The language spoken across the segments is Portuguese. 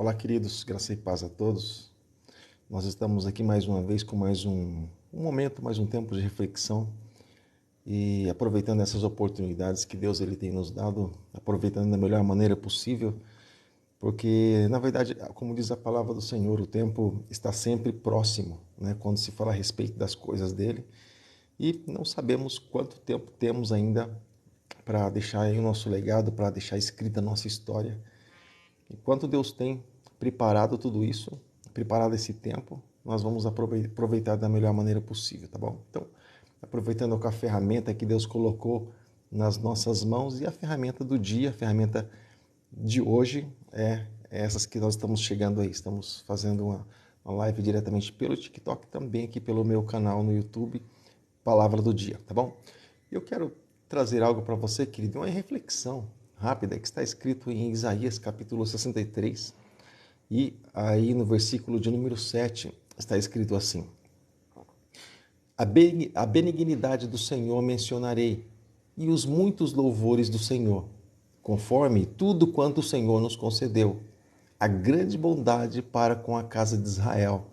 Olá, queridos, graça e paz a todos. Nós estamos aqui mais uma vez com mais um momento, mais um tempo de reflexão e aproveitando essas oportunidades que Deus ele tem nos dado, aproveitando da melhor maneira possível, porque na verdade, como diz a palavra do Senhor, o tempo está sempre próximo, né? Quando se fala a respeito das coisas dele, e não sabemos quanto tempo temos ainda para deixar aí o nosso legado, para deixar escrita a nossa história. Enquanto Deus tem preparado tudo isso, preparado esse tempo, nós vamos aproveitar da melhor maneira possível, tá bom? Então, aproveitando com a ferramenta que Deus colocou nas nossas mãos, e a ferramenta do dia, a ferramenta de hoje é essas que nós estamos chegando aí. Estamos fazendo uma live diretamente pelo TikTok, também aqui pelo meu canal no YouTube, Palavra do Dia, tá bom? Eu quero trazer algo para você, querido, uma reflexão rápida que está escrito em Isaías capítulo 63, e aí no versículo de número 7 está escrito assim: a benignidade do Senhor mencionarei, e os muitos louvores do Senhor, conforme tudo quanto o Senhor nos concedeu, a grande bondade para com a casa de Israel,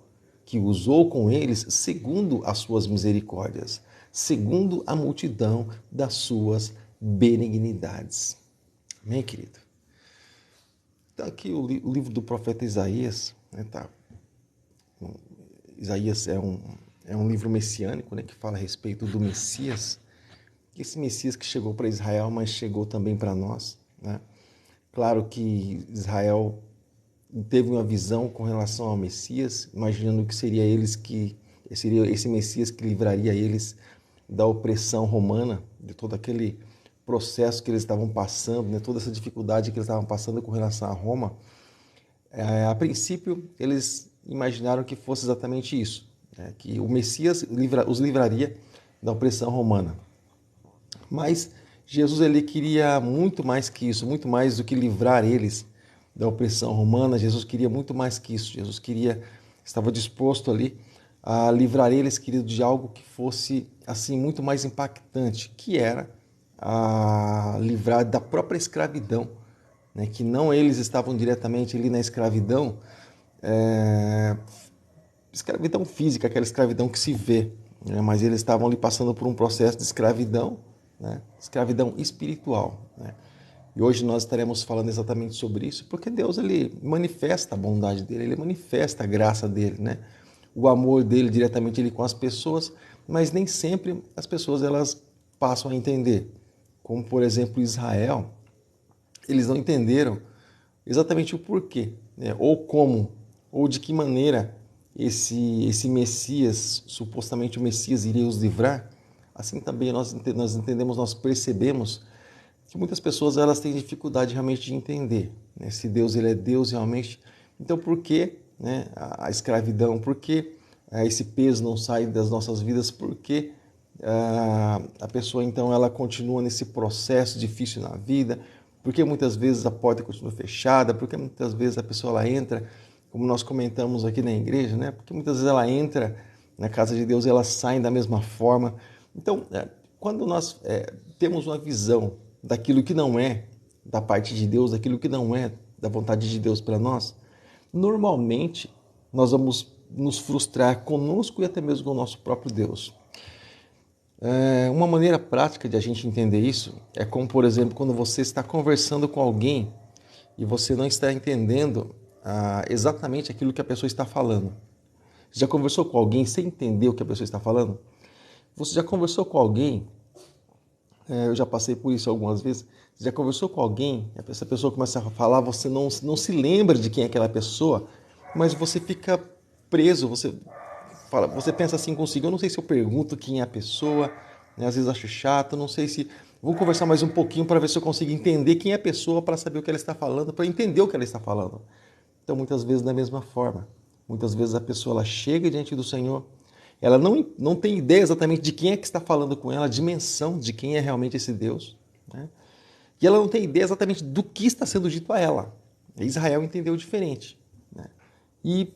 que usou com eles segundo as suas misericórdias, segundo a multidão das suas benignidades. Amém, querido? Então, aqui o livro do profeta Isaías, né, tá? Isaías é um livro messiânico, né, que fala a respeito do Messias, esse Messias que chegou para Israel, mas chegou também para nós, né? Claro que Israel teve uma visão com relação ao Messias, imaginando que seria esse Messias que livraria eles da opressão romana, de todo aquele processo que eles estavam passando, né, toda essa dificuldade que eles estavam passando com relação a Roma. A princípio, eles imaginaram que fosse exatamente isso, né, que o Messias os livraria da opressão romana. Mas Jesus ele queria muito mais que isso, muito mais do que livrar eles da opressão romana. Jesus queria muito mais que isso. Jesus estava disposto ali a livrar eles, querido, de algo que fosse assim muito mais impactante, que era a livrar da própria escravidão, né? Que não eles estavam diretamente ali na escravidão, escravidão física, aquela escravidão que se vê, né? Mas eles estavam ali passando por um processo de escravidão, né? Escravidão espiritual, né? E hoje nós estaremos falando exatamente sobre isso, porque Deus ele manifesta a bondade dele, ele manifesta a graça dele, né? O amor dele diretamente ele com as pessoas, mas nem sempre as pessoas elas passam a entender. Como, por exemplo, Israel, eles não entenderam exatamente o porquê, né? Ou como, ou de que maneira esse Messias, supostamente o Messias, iria os livrar. Assim também nós entendemos, nós percebemos que muitas pessoas elas têm dificuldade realmente de entender, né? Se Deus ele é Deus realmente, então por que, né, a escravidão? Por que esse peso não sai das nossas vidas? Por que a pessoa então ela continua nesse processo difícil na vida? Porque muitas vezes a porta continua fechada? Porque muitas vezes a pessoa ela entra, como nós comentamos aqui na igreja, né? Porque muitas vezes ela entra na casa de Deus e ela sai da mesma forma. Então, quando nós temos uma visão daquilo que não é da parte de Deus, daquilo que não é da vontade de Deus para nós, normalmente nós vamos nos frustrar conosco e até mesmo com o nosso próprio Deus. Uma maneira prática de a gente entender isso é como, por exemplo, quando você está conversando com alguém e você não está entendendo exatamente aquilo que a pessoa está falando. Você já conversou com alguém sem entender o que a pessoa está falando? Você já conversou com alguém, eu já passei por isso algumas vezes, você já conversou com alguém, essa pessoa começa a falar, você não se lembra de quem é aquela pessoa, mas você fica preso, você pensa assim consigo, eu não sei se eu pergunto quem é a pessoa, né? Às vezes acho chato, não sei se... Vou conversar mais um pouquinho para ver se eu consigo entender quem é a pessoa, para saber o que ela está falando, para entender o que ela está falando. Então, muitas vezes da mesma forma, muitas vezes a pessoa ela chega diante do Senhor, ela não tem ideia exatamente de quem é que está falando com ela, a dimensão de quem é realmente esse Deus, né? E ela não tem ideia exatamente do que está sendo dito a ela. Israel entendeu diferente, né? E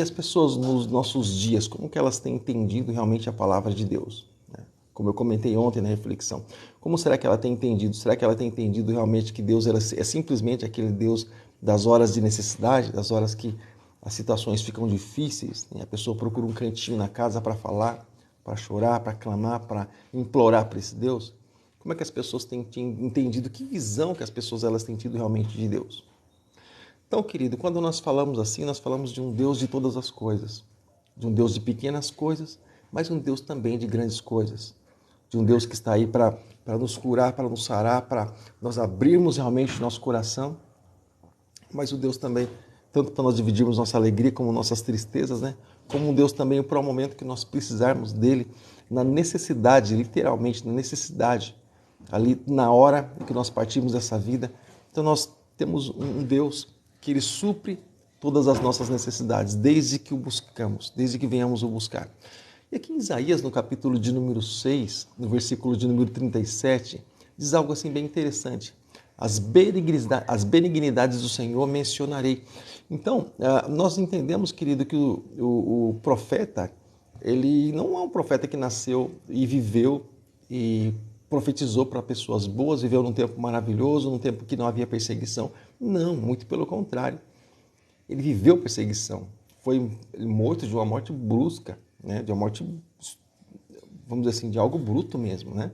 as pessoas nos nossos dias, como que elas têm entendido realmente a palavra de Deus, né? Como eu comentei ontem na reflexão, como será que ela tem entendido? Será que ela tem entendido realmente que Deus é simplesmente aquele Deus das horas de necessidade, das horas que as situações ficam difíceis, né? A pessoa procura um cantinho na casa para falar, para chorar, para clamar, para implorar para esse Deus. Como é que as pessoas têm entendido, que visão que as pessoas elas têm tido realmente de Deus? Então, querido, quando nós falamos assim, nós falamos de um Deus de todas as coisas, de um Deus de pequenas coisas, mas um Deus também de grandes coisas, de um Deus que está aí para nos curar, para nos sarar, para nós abrirmos realmente nosso coração, mas o Deus também, tanto para nós dividirmos nossa alegria como nossas tristezas, né? Como um Deus também para o momento que nós precisarmos dele, na necessidade, literalmente, na necessidade, ali na hora que nós partimos dessa vida. Então nós temos um Deus que ele supre todas as nossas necessidades, desde que o buscamos, desde que venhamos o buscar. E aqui em Isaías, no capítulo de número 6, no versículo de número 37, diz algo assim bem interessante. As benignidades do Senhor mencionarei. Então, nós entendemos, querido, que o profeta, ele não é um profeta que nasceu e viveu e profetizou para pessoas boas, viveu num tempo maravilhoso, num tempo que não havia perseguição. Não, muito pelo contrário. Ele viveu perseguição. Foi morto de uma morte brusca, né? De uma morte, vamos dizer assim, de algo bruto mesmo, né?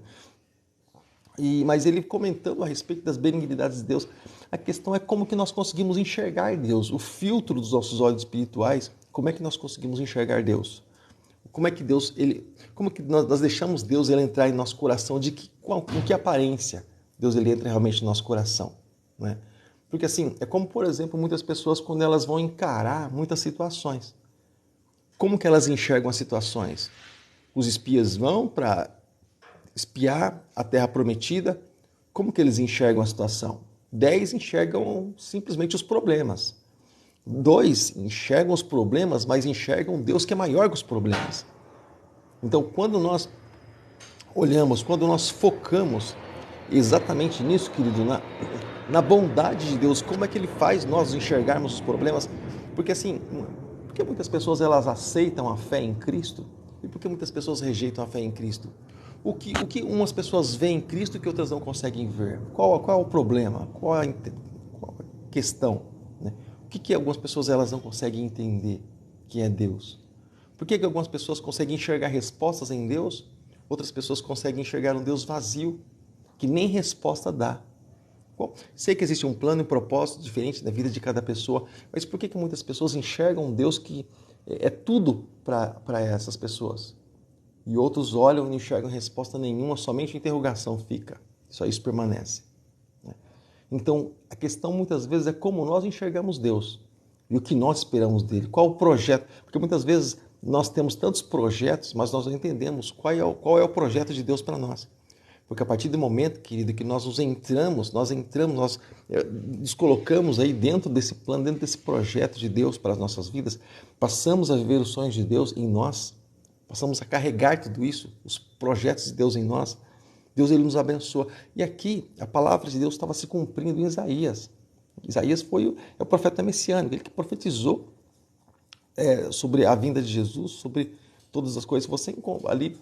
Mas ele comentando a respeito das benignidades de Deus, a questão é como que nós conseguimos enxergar Deus, o filtro dos nossos olhos espirituais, como é que nós conseguimos enxergar Deus? Como é que Deus, como que nós deixamos Deus ele entrar em nosso coração, com que aparência Deus ele entra realmente no nosso coração, né? Porque assim, é como, por exemplo, muitas pessoas quando elas vão encarar muitas situações. Como que elas enxergam as situações? Os espias vão para espiar a terra prometida, como que eles enxergam a situação? 10 enxergam simplesmente os problemas. 2 enxergam os problemas, mas enxergam Deus que é maior que os problemas. Então, quando nós olhamos, quando nós focamos exatamente nisso, querido, na bondade de Deus, como é que Ele faz nós enxergarmos os problemas? Porque assim, porque muitas pessoas elas aceitam a fé em Cristo e porque muitas pessoas rejeitam a fé em Cristo? O que umas pessoas veem em Cristo que outras não conseguem ver? Qual é o problema? Qual a questão? Né? O que algumas pessoas elas não conseguem entender que é Deus? Por que algumas pessoas conseguem enxergar respostas em Deus? Outras pessoas conseguem enxergar um Deus vazio, que nem resposta dá. Bom, sei que existe um plano e um propósito diferente na vida de cada pessoa, mas por que muitas pessoas enxergam um Deus que é tudo para essas pessoas? E outros olham e não enxergam resposta nenhuma, somente interrogação fica. Só isso permanece. Então, a questão muitas vezes é como nós enxergamos Deus e o que nós esperamos dele. Qual o projeto? Porque muitas vezes nós temos tantos projetos, mas nós não entendemos qual é o projeto de Deus para nós. Porque a partir do momento, querido, que nós nos colocamos aí dentro desse plano, dentro desse projeto de Deus para as nossas vidas, passamos a viver os sonhos de Deus em nós, passamos a carregar tudo isso, os projetos de Deus em nós. Deus ele nos abençoa. E aqui a palavra de Deus estava se cumprindo em Isaías. Isaías é o profeta messiânico, ele que profetizou sobre a vinda de Jesus, sobre todas as coisas. Você ali,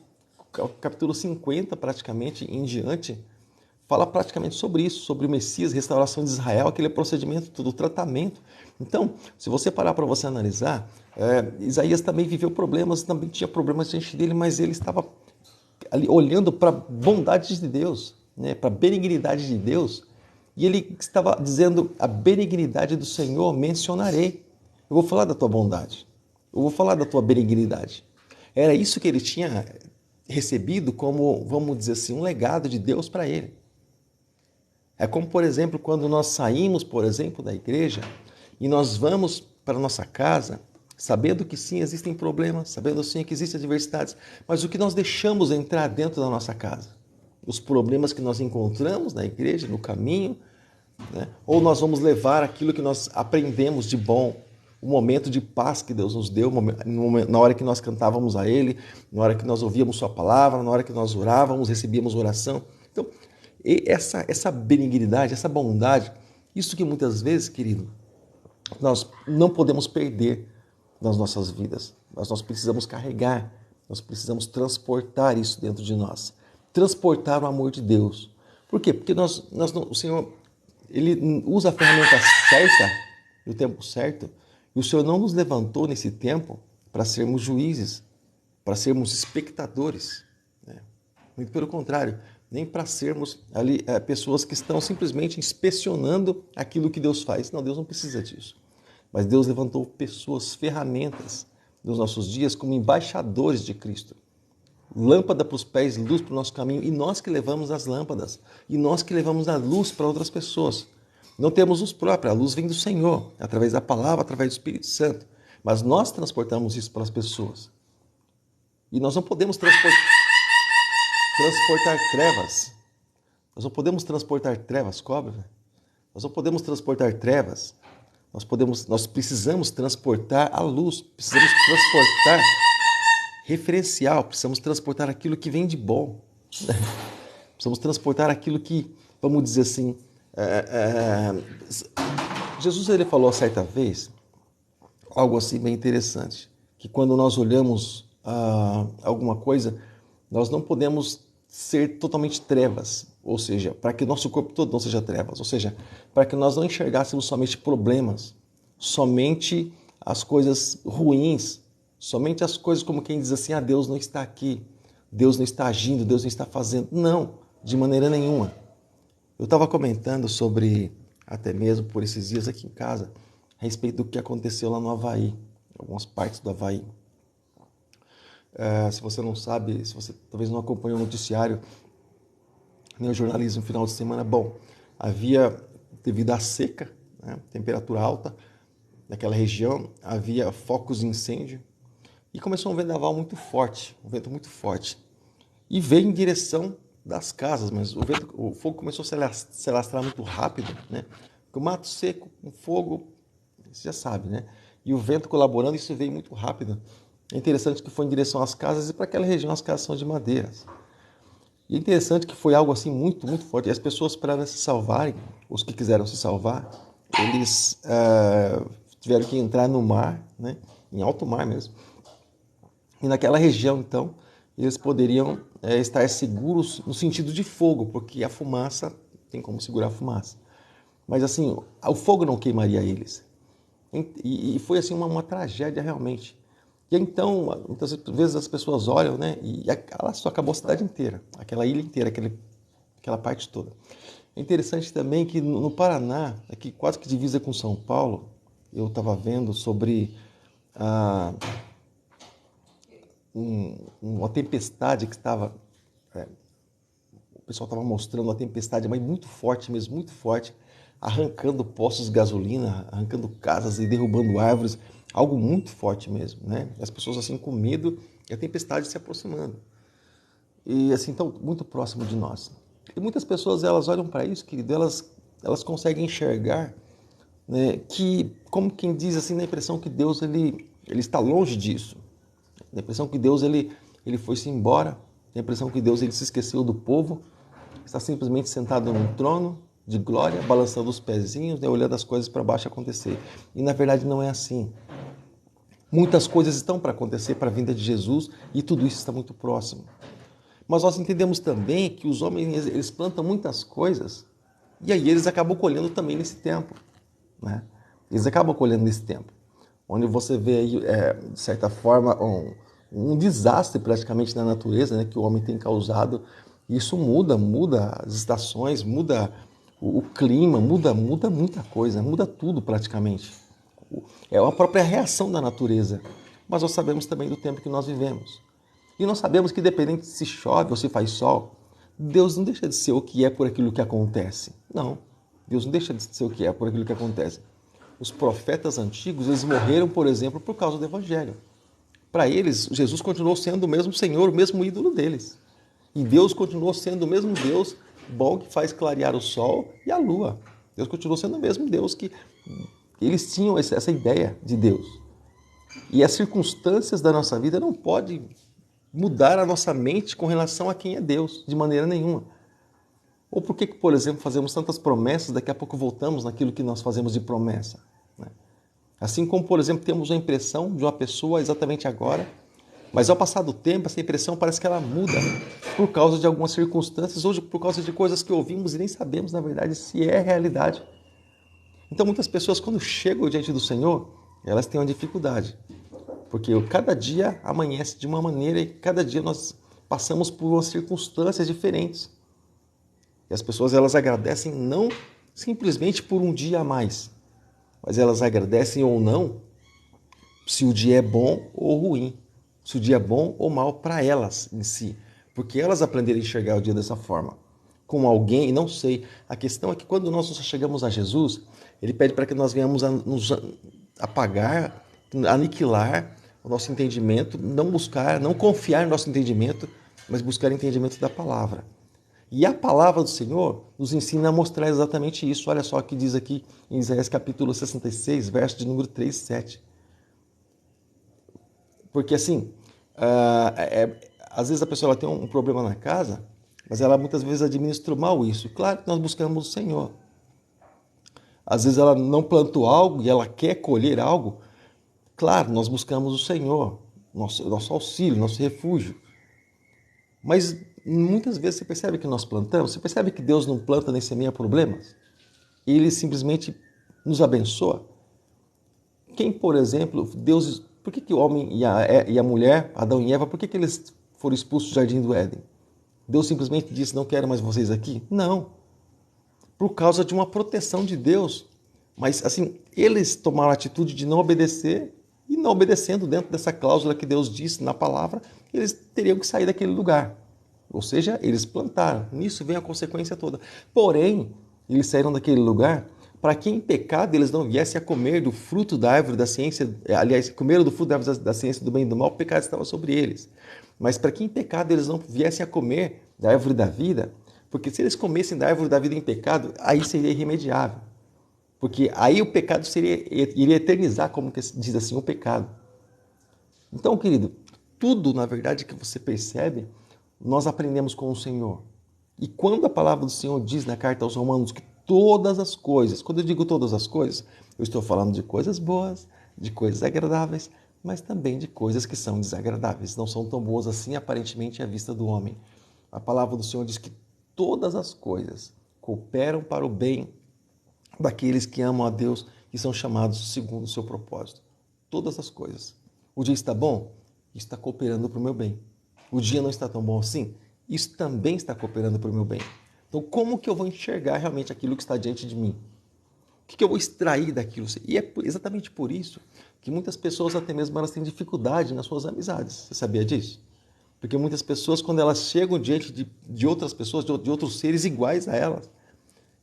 capítulo 50 praticamente em diante, fala praticamente sobre isso, sobre o Messias, restauração de Israel, aquele procedimento do tratamento. Então, se você parar para você analisar, Isaías também viveu problemas, também tinha problemas diante dele, mas ele estava ali olhando para a bondade de Deus, né, para a benignidade de Deus, e ele estava dizendo, a benignidade do Senhor mencionarei. Eu vou falar da tua bondade, eu vou falar da tua benignidade. Era isso que ele tinha recebido como, vamos dizer assim, um legado de Deus para ele. É como, por exemplo, quando nós saímos, por exemplo, da igreja e nós vamos para a nossa casa, sabendo que sim, existem problemas, sabendo sim que existem adversidades, mas o que nós deixamos entrar dentro da nossa casa? Os problemas que nós encontramos na igreja, no caminho, né? Ou nós vamos levar aquilo que nós aprendemos de bom, o momento de paz que Deus nos deu, na hora que nós cantávamos a Ele, na hora que nós ouvíamos Sua palavra, na hora que nós orávamos, recebíamos oração. Então, essa benignidade, essa bondade, isso que muitas vezes, querido, nós não podemos perder nas nossas vidas. Nós precisamos carregar, nós precisamos transportar isso dentro de nós. Transportar o amor de Deus. Por quê? Porque o Senhor, Ele usa a ferramenta certa, no tempo certo, e o Senhor não nos levantou nesse tempo para sermos juízes, para sermos espectadores, né? Muito pelo contrário, nem para sermos ali pessoas que estão simplesmente inspecionando aquilo que Deus faz. Não, Deus não precisa disso. Mas Deus levantou pessoas, ferramentas nos nossos dias como embaixadores de Cristo. Lâmpada para os pés, luz para o nosso caminho, e nós que levamos as lâmpadas, e nós que levamos a luz para outras pessoas. Não temos luz própria, a luz vem do Senhor, através da palavra, através do Espírito Santo. Mas nós transportamos isso para as pessoas. E nós não podemos transportar trevas. Nós não podemos transportar trevas, cobra. Nós não podemos transportar trevas. Nós precisamos transportar a luz, precisamos transportar referencial, precisamos transportar aquilo que vem de bom. Precisamos transportar aquilo que, vamos dizer assim, Jesus ele falou certa vez algo assim bem interessante, que quando nós olhamos alguma coisa, nós não podemos ser totalmente trevas, ou seja, para que nosso corpo todo não seja trevas, ou seja, para que nós não enxergássemos somente problemas, somente as coisas ruins, somente as coisas como quem diz assim, Deus não está aqui, Deus não está agindo, Deus não está fazendo. Não, de maneira nenhuma. Eu estava comentando sobre, até mesmo por esses dias aqui em casa, a respeito do que aconteceu lá no Havaí, algumas partes do Havaí. Se você não sabe, se você talvez não acompanhou o noticiário, nem o jornalismo no final de semana, devido à seca, né, temperatura alta naquela região, havia focos de incêndio e começou um vendaval muito forte, um vento muito forte. E veio em direção das casas, mas o fogo começou a se alastrar muito rápido, né? Porque o mato seco, o fogo, você já sabe, né? E o vento colaborando, isso veio muito rápido. É interessante que foi em direção às casas e para aquela região as casas são de madeiras. E é interessante que foi algo assim muito, muito forte. E as pessoas, para se salvarem, os que quiseram se salvar, eles tiveram que entrar no mar, né? Em alto mar mesmo. E naquela região, então, eles poderiam estar seguros no sentido de fogo, porque a fumaça, tem como segurar a fumaça. Mas assim, o fogo não queimaria eles. E foi assim uma tragédia realmente. E então, muitas vezes as pessoas olham, né, e só acabou a cidade inteira, aquela ilha inteira, aquela parte toda. É interessante também que no Paraná, aqui quase que divisa com São Paulo, eu estava vendo sobre uma tempestade que estava... o pessoal estava mostrando uma tempestade, mas muito forte mesmo, muito forte, arrancando postos de gasolina, arrancando casas e derrubando árvores, algo muito forte mesmo, né? As pessoas assim com medo e a tempestade se aproximando. E assim, tão muito próximo de nós. E muitas pessoas, elas olham para isso, querido, elas conseguem enxergar, né, que, como quem diz assim, na impressão que Deus ele está longe disso. Na impressão que Deus ele foi-se embora, na impressão que Deus ele se esqueceu do povo, está simplesmente sentado num trono de glória, balançando os pezinhos, né, olhando as coisas para baixo acontecer. E na verdade não é assim. Muitas coisas estão para acontecer para a vinda de Jesus e tudo isso está muito próximo. Mas nós entendemos também que os homens eles plantam muitas coisas e aí eles acabam colhendo também nesse tempo, né? Eles acabam colhendo nesse tempo, onde você vê aí, de certa forma, um desastre praticamente na natureza, né, que o homem tem causado. Isso muda as estações, muda o clima, muda muita coisa, muda tudo praticamente. É a própria reação da natureza. Mas nós sabemos também do tempo que nós vivemos. E nós sabemos que independente se chove ou se faz sol, Deus não deixa de ser o que é por aquilo que acontece. Não, Deus não deixa de ser o que é por aquilo que acontece. Os profetas antigos, eles morreram, por exemplo, por causa do Evangelho. Para eles, Jesus continuou sendo o mesmo Senhor, o mesmo ídolo deles. E Deus continuou sendo o mesmo Deus bom que faz clarear o sol e a lua. Deus continuou sendo o mesmo Deus que eles tinham essa ideia de Deus. E as circunstâncias da nossa vida não podem mudar a nossa mente com relação a quem é Deus, de maneira nenhuma. Ou por que, por exemplo, fazemos tantas promessas, daqui a pouco voltamos naquilo que nós fazemos de promessa, né? Assim como, por exemplo, temos a impressão de uma pessoa exatamente agora Mas ao passar do tempo, essa impressão parece que ela muda por causa de algumas circunstâncias ou por causa de coisas que ouvimos e nem sabemos, na verdade, se é realidade. Então, muitas pessoas, quando chegam diante do Senhor, elas têm uma dificuldade. Porque cada dia amanhece de uma maneira e cada dia nós passamos por umas circunstâncias diferentes. E as pessoas, elas agradecem não simplesmente por um dia a mais, mas elas agradecem ou não se o dia é bom ou ruim, se o dia é bom ou mal para elas em si, porque elas aprenderam a enxergar o dia dessa forma. Com alguém, não sei. A questão é que quando nós chegamos a Jesus, Ele pede para que nós venhamos a nos apagar, aniquilar o nosso entendimento, não confiar no nosso entendimento, mas buscar entendimento da palavra. E a palavra do Senhor nos ensina a mostrar exatamente isso. Olha só o que diz aqui em Isaías capítulo 66, verso de número 3 e 7. Porque assim, às vezes a pessoa tem um problema na casa, mas ela muitas vezes administra mal isso. Claro que nós buscamos o Senhor. Às vezes ela não plantou algo e ela quer colher algo. Claro, nós buscamos o Senhor, nosso auxílio, nosso refúgio. Mas muitas vezes você percebe que nós plantamos, você percebe que Deus não planta nem semeia problemas? Ele simplesmente nos abençoa. Quem, por exemplo, Deus... Por que o homem e a mulher, Adão e Eva, por que eles foram expulsos do jardim do Éden? Deus simplesmente disse, não quero mais vocês aqui? Não. Por causa de uma proteção de Deus. Mas, assim, eles tomaram a atitude de não obedecer e não obedecendo dentro dessa cláusula que Deus disse na palavra, eles teriam que sair daquele lugar. Ou seja, eles plantaram. Nisso vem a consequência toda. Porém, eles saíram daquele lugar para que em pecado eles não viessem a comer do fruto da árvore da ciência, aliás, comeram do fruto da árvore da ciência do bem e do mal, o pecado estava sobre eles. Mas para que em pecado eles não viessem a comer da árvore da vida, porque se eles comessem da árvore da vida em pecado, aí seria irremediável. Porque aí o pecado iria eternizar, como que diz assim, o pecado. Então, querido, tudo, na verdade, que você percebe, nós aprendemos com o Senhor. E quando a palavra do Senhor diz na carta aos Romanos que todas as coisas, quando eu digo todas as coisas, eu estou falando de coisas boas, de coisas agradáveis, mas também de coisas que são desagradáveis, não são tão boas assim aparentemente à vista do homem. A palavra do Senhor diz que todas as coisas cooperam para o bem daqueles que amam a Deus e são chamados segundo o seu propósito. Todas as coisas. O dia está bom? Isso está cooperando para o meu bem. O dia não está tão bom assim? Isso também está cooperando para o meu bem. Então, como que eu vou enxergar realmente aquilo que está diante de mim? O que eu vou extrair daquilo? E é exatamente por isso que muitas pessoas, até mesmo, elas têm dificuldade nas suas amizades. Você sabia disso? Porque muitas pessoas, quando elas chegam diante de outras pessoas, de outros seres iguais a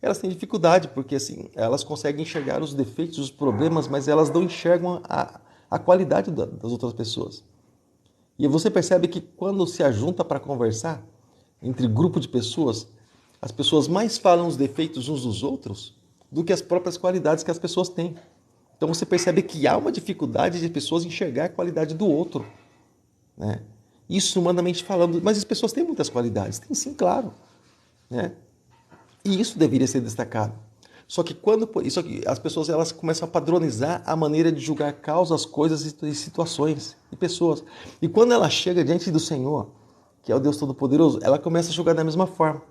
elas têm dificuldade, porque assim, elas conseguem enxergar os defeitos, os problemas, mas elas não enxergam a qualidade das outras pessoas. E você percebe que quando se ajunta para conversar entre grupo de pessoas, as pessoas mais falam os defeitos uns dos outros do que as próprias qualidades que as pessoas têm. Então você percebe que há uma dificuldade de pessoas enxergar a qualidade do outro, né? Isso humanamente falando, mas as pessoas têm muitas qualidades, tem sim, claro, né? E isso deveria ser destacado. Só que as pessoas elas começam a padronizar a maneira de julgar causas, coisas e situações e pessoas. E quando ela chega diante do Senhor, que é o Deus Todo-Poderoso, ela começa a julgar da mesma forma.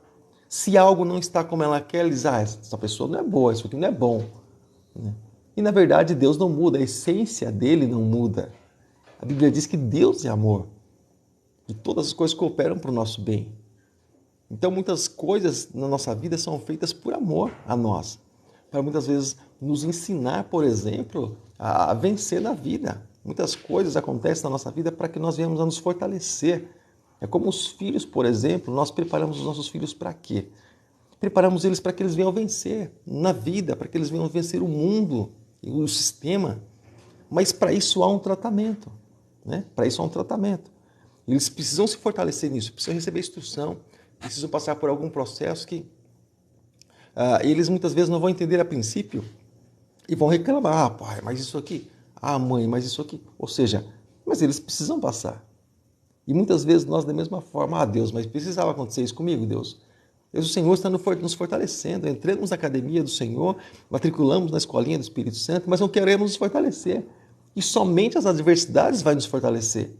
Se algo não está como ela quer, ela diz, essa pessoa não é boa, isso aqui não é bom. E na verdade Deus não muda, a essência dele não muda. A Bíblia diz que Deus é amor. E todas as coisas cooperam para o nosso bem. Então muitas coisas na nossa vida são feitas por amor a nós. Para muitas vezes nos ensinar, por exemplo, a vencer na vida. Muitas coisas acontecem na nossa vida para que nós venhamos a nos fortalecer. É como os filhos, por exemplo, nós preparamos os nossos filhos para quê? Preparamos eles para que eles venham vencer na vida, para que eles venham vencer o mundo e o sistema. Mas para isso há um tratamento, né? Para isso há um tratamento. Eles precisam se fortalecer nisso, precisam receber instrução, precisam passar por algum processo que eles muitas vezes não vão entender a princípio e vão reclamar, pai, mas isso aqui, mãe, mas isso aqui. Ou seja, mas eles precisam passar. E muitas vezes nós da mesma forma, Deus, mas precisava acontecer isso comigo, Deus. O Senhor está nos fortalecendo, entramos na academia do Senhor, matriculamos na escolinha do Espírito Santo, mas não queremos nos fortalecer. E somente as adversidades vão nos fortalecer.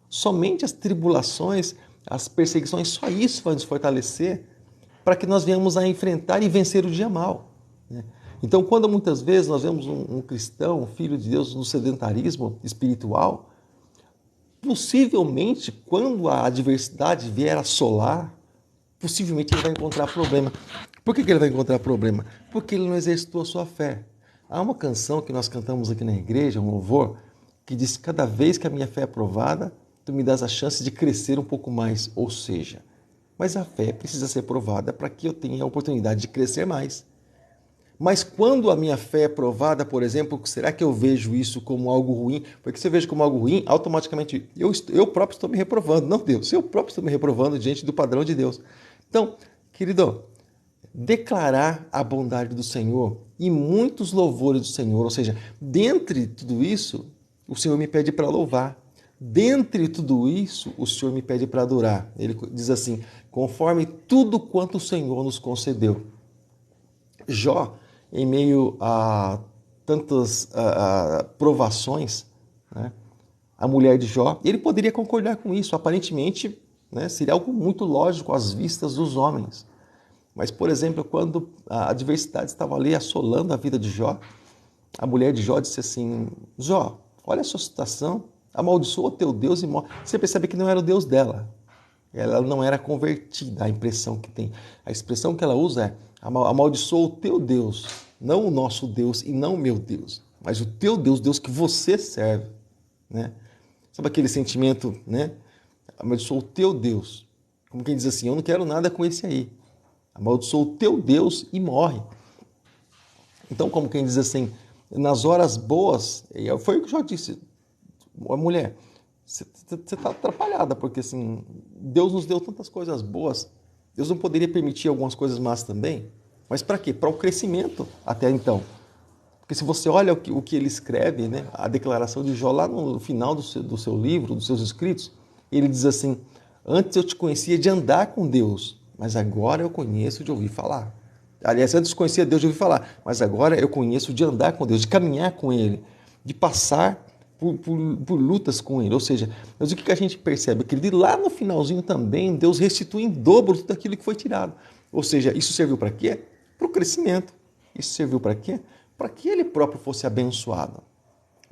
Somente as tribulações, as perseguições, só isso vai nos fortalecer para que nós venhamos a enfrentar e vencer o dia mal, né? Então, quando muitas vezes nós vemos um cristão, um filho de Deus, no sedentarismo espiritual, possivelmente, quando a adversidade vier assolar, possivelmente ele vai encontrar problema. Por que ele vai encontrar problema? Porque ele não exercitou a sua fé. Há uma canção que nós cantamos aqui na igreja, um louvor, que diz: cada vez que a minha fé é provada, tu me dás a chance de crescer um pouco mais. Ou seja, mas a fé precisa ser provada para que eu tenha a oportunidade de crescer mais. Mas quando a minha fé é provada, por exemplo, será que eu vejo isso como algo ruim? Porque se eu vejo como algo ruim, automaticamente eu próprio estou me reprovando. Não Deus, eu próprio estou me reprovando diante do padrão de Deus. Então, querido, declarar a bondade do Senhor e muitos louvores do Senhor, ou seja, dentre tudo isso, o Senhor me pede para louvar. Dentre tudo isso, o Senhor me pede para adorar. Ele diz assim: conforme tudo quanto o Senhor nos concedeu. Jó, em meio a tantas provações, né, a mulher de Jó, ele poderia concordar com isso, aparentemente, né, seria algo muito lógico às vistas dos homens. Mas, por exemplo, quando a adversidade estava ali assolando a vida de Jó, a mulher de Jó disse assim: Jó, olha a sua situação, amaldiçoa o teu Deus e morre. Você percebe que não era o Deus dela. Ela não era convertida, a impressão que tem. A expressão que ela usa é: amaldiçoa o teu Deus, não o nosso Deus e não o meu Deus, mas o teu Deus, Deus que você serve, né? Sabe aquele sentimento, né? Amaldiçoa o teu Deus. Como quem diz assim: eu não quero nada com esse aí. Amaldiçoa o teu Deus e morre. Então, como quem diz assim, nas horas boas, foi o que eu já disse, mulher, você está atrapalhada, porque assim, Deus nos deu tantas coisas boas, Deus não poderia permitir algumas coisas más também? Mas para quê? Para o crescimento até então. Porque se você olha o que ele escreve, né, a declaração de Jó lá no final do seu livro, dos seus escritos, ele diz assim: antes eu te conhecia de andar com Deus, mas agora eu conheço de ouvir falar. Aliás, antes eu conhecia Deus de ouvir falar, mas agora eu conheço de andar com Deus, de caminhar com Ele, de passar por lutas com Ele. Ou seja, mas o que a gente percebe? Que lá no finalzinho também, Deus restitui em dobro tudo aquilo que foi tirado. Ou seja, isso serviu para quê? Para o crescimento. Isso serviu para quê? Para que ele próprio fosse abençoado.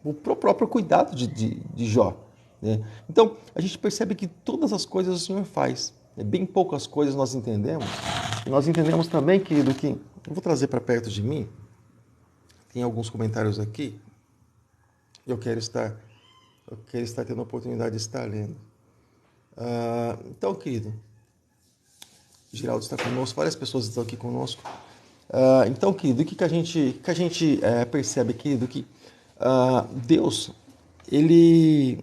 O próprio cuidado de Jó, né? Então, a gente percebe que todas as coisas o Senhor faz. Bem poucas coisas nós entendemos. E nós entendemos também, querido, que... Eu vou trazer para perto de mim. Tem alguns comentários aqui. Eu quero estar tendo a oportunidade de estar lendo. Então, querido, Geraldo está conosco, várias pessoas estão aqui conosco. Então, querido, o que a gente percebe, querido, que Deus, ele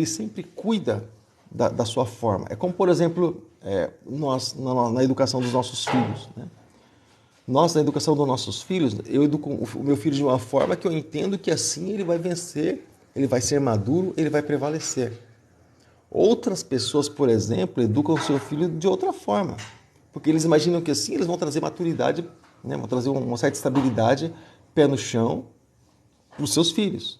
sempre cuida da sua forma. É como, por exemplo, nós, na educação dos nossos filhos, né? Nós, na educação dos nossos filhos, eu educo o meu filho de uma forma que eu entendo que assim ele vai vencer, ele vai ser maduro, ele vai prevalecer. Outras pessoas, por exemplo, educam o seu filho de outra forma, porque eles imaginam que assim eles vão trazer maturidade, né? Vão trazer uma certa estabilidade, pé no chão, para os seus filhos.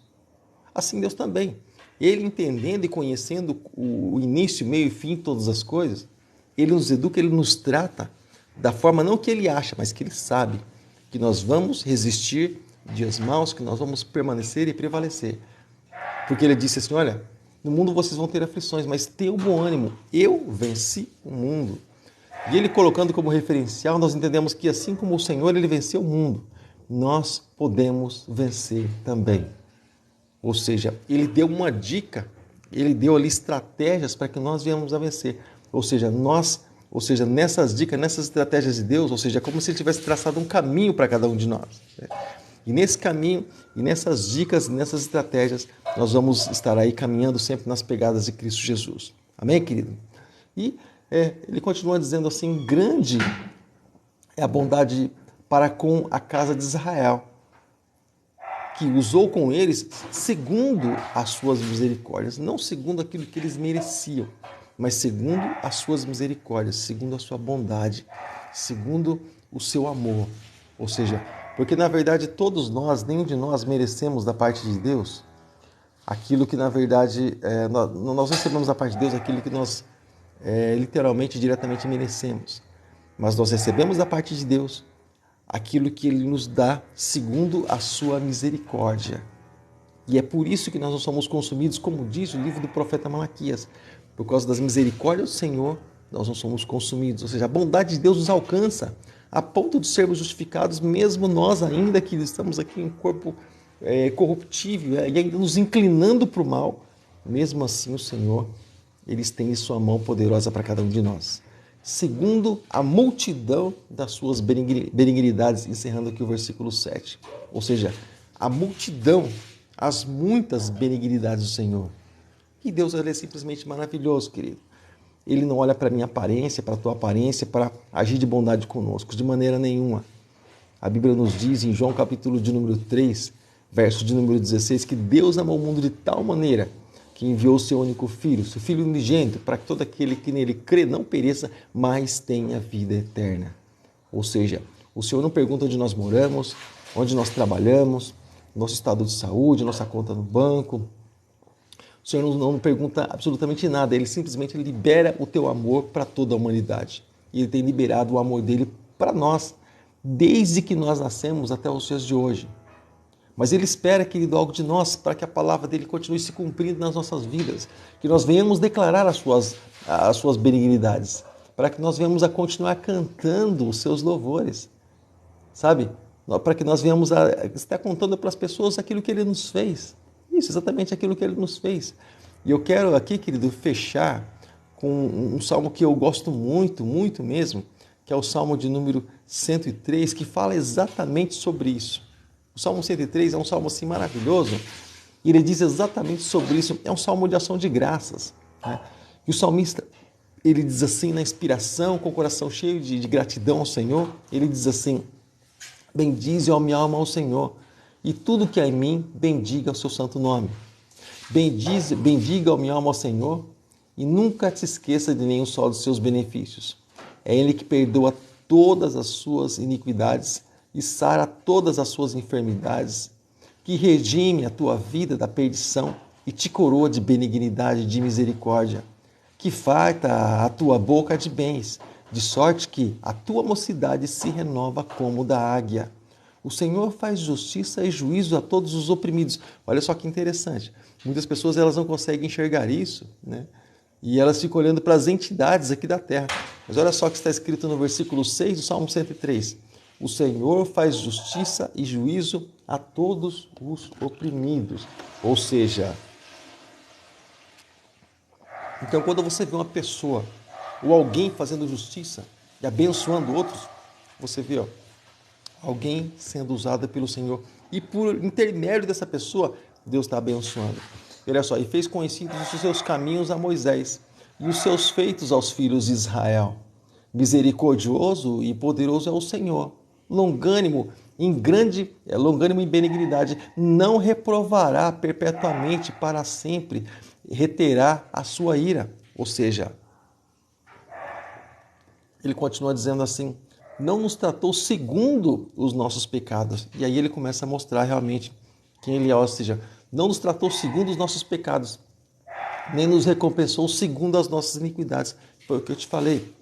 Assim Deus também. Ele entendendo e conhecendo o início, meio e fim de todas as coisas, ele nos educa, ele nos trata da forma não que ele acha, mas que ele sabe que nós vamos resistir dias maus, que nós vamos permanecer e prevalecer. Porque ele disse assim: olha, no mundo vocês vão ter aflições, mas tenham bom ânimo, eu venci o mundo. E ele colocando como referencial, nós entendemos que assim como o Senhor, ele venceu o mundo, nós podemos vencer também. Ou seja, ele deu uma dica, ele deu ali estratégias para que nós venhamos a vencer. Ou seja, nessas dicas, nessas estratégias de Deus, ou seja, é como se ele tivesse traçado um caminho para cada um de nós. E nesse caminho, e nessas dicas, nessas estratégias, nós vamos estar aí caminhando sempre nas pegadas de Cristo Jesus. Amém, querido? E ele continua dizendo assim: grande é a bondade para com a casa de Israel, que usou com eles segundo as suas misericórdias, não segundo aquilo que eles mereciam, mas segundo as suas misericórdias, segundo a sua bondade, segundo o seu amor. Ou seja, porque na verdade todos nós, nenhum de nós merecemos da parte de Deus aquilo que na verdade nós recebemos da parte de Deus, aquilo que nós literalmente, diretamente merecemos. Mas nós recebemos da parte de Deus aquilo que Ele nos dá segundo a sua misericórdia. E é por isso que nós não somos consumidos, como diz o livro do profeta Malaquias. Por causa das misericórdias do Senhor, nós não somos consumidos. Ou seja, a bondade de Deus nos alcança a ponto de sermos justificados, mesmo nós ainda que estamos aqui em corpo corruptível e ainda nos inclinando para o mal. Mesmo assim, o Senhor, Ele estende sua mão poderosa para cada um de nós. Segundo a multidão das suas benignidades, encerrando aqui o versículo 7. Ou seja, a multidão, as muitas benignidades do Senhor. E Deus, ele é simplesmente maravilhoso, querido. Ele não olha para a minha aparência, para a tua aparência, para agir de bondade conosco, de maneira nenhuma. A Bíblia nos diz em João capítulo de número 3, verso de número 16, que Deus amou o mundo de tal maneira que enviou o seu único filho, seu filho unigênito, para que todo aquele que nele crê não pereça, mas tenha vida eterna. Ou seja, o Senhor não pergunta onde nós moramos, onde nós trabalhamos, nosso estado de saúde, nossa conta no banco. O Senhor não pergunta absolutamente nada, Ele simplesmente libera o teu amor para toda a humanidade. E Ele tem liberado o amor dele para nós, desde que nós nascemos até os dias de hoje. Mas Ele espera, querido, algo de nós, para que a palavra dele continue se cumprindo nas nossas vidas, que nós venhamos declarar as suas benignidades, para que nós venhamos a continuar cantando os seus louvores, sabe? Para que nós venhamos a estar contando para as pessoas aquilo que Ele nos fez. Isso, exatamente aquilo que Ele nos fez. E eu quero aqui, querido, fechar com um salmo que eu gosto muito, muito mesmo, que é o Salmo de número 103, que fala exatamente sobre isso. O Salmo 103 é um salmo assim maravilhoso, e ele diz exatamente sobre isso. É um salmo de ação de graças, né? E o salmista, ele diz assim, na inspiração, com o coração cheio de gratidão ao Senhor, ele diz assim: bendize, ó minha alma, ao Senhor, e tudo que há em mim, bendiga o seu santo nome. Bendiga, ó minha alma, ao Senhor, e nunca te esqueça de nenhum só dos seus benefícios. É Ele que perdoa todas as suas iniquidades e sara todas as suas enfermidades, que redime a tua vida da perdição e te coroa de benignidade e de misericórdia, que farta a tua boca de bens, de sorte que a tua mocidade se renova como da águia. O Senhor faz justiça e juízo a todos os oprimidos. Olha só que interessante. Muitas pessoas elas não conseguem enxergar isso, né? E elas ficam olhando para as entidades aqui da terra. Mas olha só o que está escrito no versículo 6 do Salmo 103. O Senhor faz justiça e juízo a todos os oprimidos. Ou seja, então quando você vê uma pessoa ou alguém fazendo justiça e abençoando outros, você vê, alguém sendo usada pelo Senhor. E por intermédio dessa pessoa, Deus está abençoando. Olha só, e fez conhecidos os seus caminhos a Moisés e os seus feitos aos filhos de Israel. Misericordioso e poderoso é o Senhor, longânimo em benignidade, não reprovará perpetuamente para sempre, reterá a sua ira. Ou seja, ele continua dizendo assim: não nos tratou segundo os nossos pecados. E aí ele começa a mostrar realmente quem ele é, ou seja, não nos tratou segundo os nossos pecados, nem nos recompensou segundo as nossas iniquidades. Foi o que eu te falei.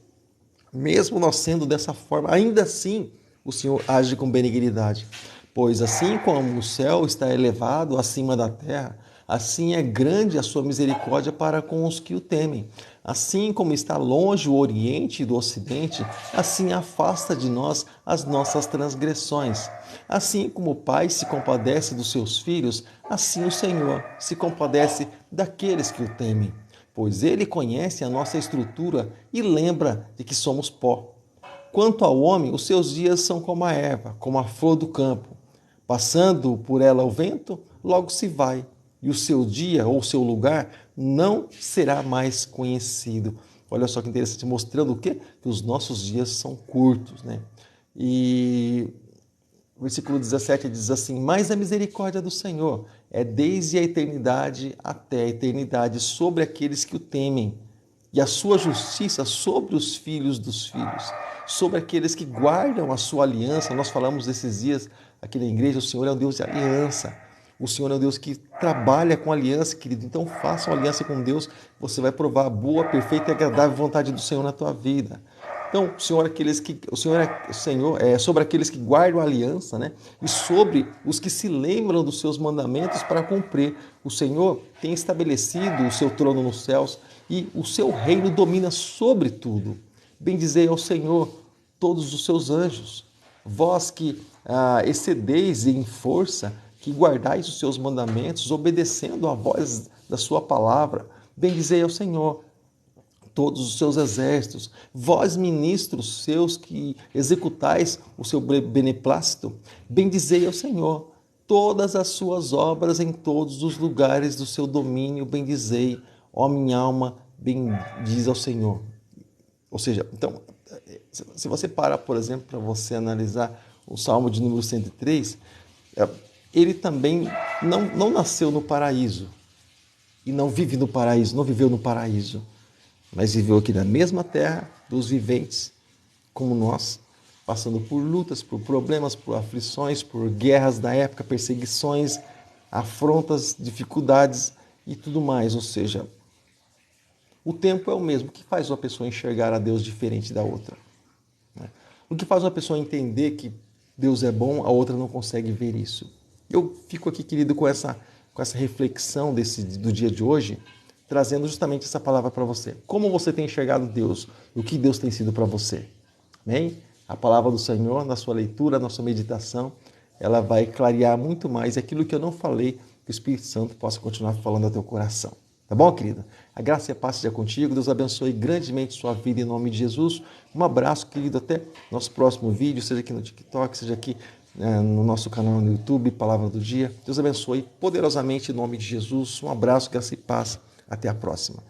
Mesmo nós sendo dessa forma, ainda assim o Senhor age com benignidade. Pois assim como o céu está elevado acima da terra, assim é grande a sua misericórdia para com os que o temem. Assim como está longe o Oriente do Ocidente, assim afasta de nós as nossas transgressões. Assim como o Pai se compadece dos seus filhos, assim o Senhor se compadece daqueles que o temem. Pois Ele conhece a nossa estrutura e lembra de que somos pó. Quanto ao homem, os seus dias são como a erva, como a flor do campo. Passando por ela o vento, logo se vai, e o seu dia ou o seu lugar não será mais conhecido. Olha só que interessante, mostrando o quê? Que os nossos dias são curtos, né? E o versículo 17 diz assim: mas a misericórdia do Senhor é desde a eternidade até a eternidade sobre aqueles que o temem, e a sua justiça sobre os filhos dos filhos, sobre aqueles que guardam a sua aliança. Nós falamos esses dias aqui na igreja, o Senhor é um Deus de aliança. O Senhor é um Deus que trabalha com aliança, querido. Então faça uma aliança com Deus, você vai provar a boa, perfeita e agradável vontade do Senhor na tua vida. Então, o Senhor é sobre aqueles que guardam a aliança, né? E sobre os que se lembram dos seus mandamentos para cumprir. O Senhor tem estabelecido o seu trono nos céus e o seu reino domina sobre tudo. Bendizei ao Senhor todos os seus anjos, vós que excedeis em força, que guardais os seus mandamentos, obedecendo à voz da sua palavra. Bendizei ao Senhor todos os seus exércitos, vós ministros seus que executais o seu beneplácito, bendizei ao Senhor todas as suas obras em todos os lugares do seu domínio, bendizei, ó minha alma, bendiz ao Senhor. Ou seja, então, se você parar, por exemplo, para você analisar o Salmo de número 103, ele também não nasceu no paraíso e não vive no paraíso, não viveu no paraíso, mas viveu aqui na mesma terra dos viventes, como nós, passando por lutas, por problemas, por aflições, por guerras da época, perseguições, afrontas, dificuldades e tudo mais. Ou seja, o tempo é o mesmo. O que faz uma pessoa enxergar a Deus diferente da outra? O que faz uma pessoa entender que Deus é bom, a outra não consegue ver isso? Eu fico aqui, querido, com essa reflexão do dia de hoje, trazendo justamente essa palavra para você. Como você tem enxergado Deus? O que Deus tem sido para você? Amém? A palavra do Senhor, na sua leitura, na sua meditação, ela vai clarear muito mais aquilo que eu não falei, que o Espírito Santo possa continuar falando ao teu coração. Tá bom, querida? A graça e a paz seja contigo. Deus abençoe grandemente sua vida em nome de Jesus. Um abraço, querido. Até nosso próximo vídeo, seja aqui no TikTok, seja aqui no nosso canal no YouTube, Palavra do Dia. Deus abençoe poderosamente em nome de Jesus. Um abraço, graça e paz. Até a próxima.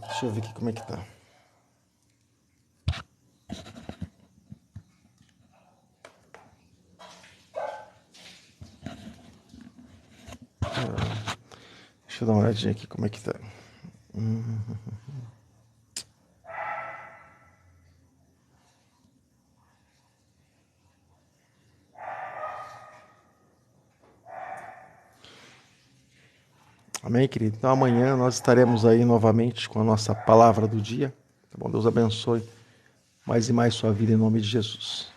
Deixa eu ver aqui como é que tá. Deixa eu dar uma olhadinha aqui como é que tá. Amém, querido? Então amanhã nós estaremos aí novamente com a nossa palavra do dia. Tá bom? Deus abençoe mais e mais sua vida em nome de Jesus.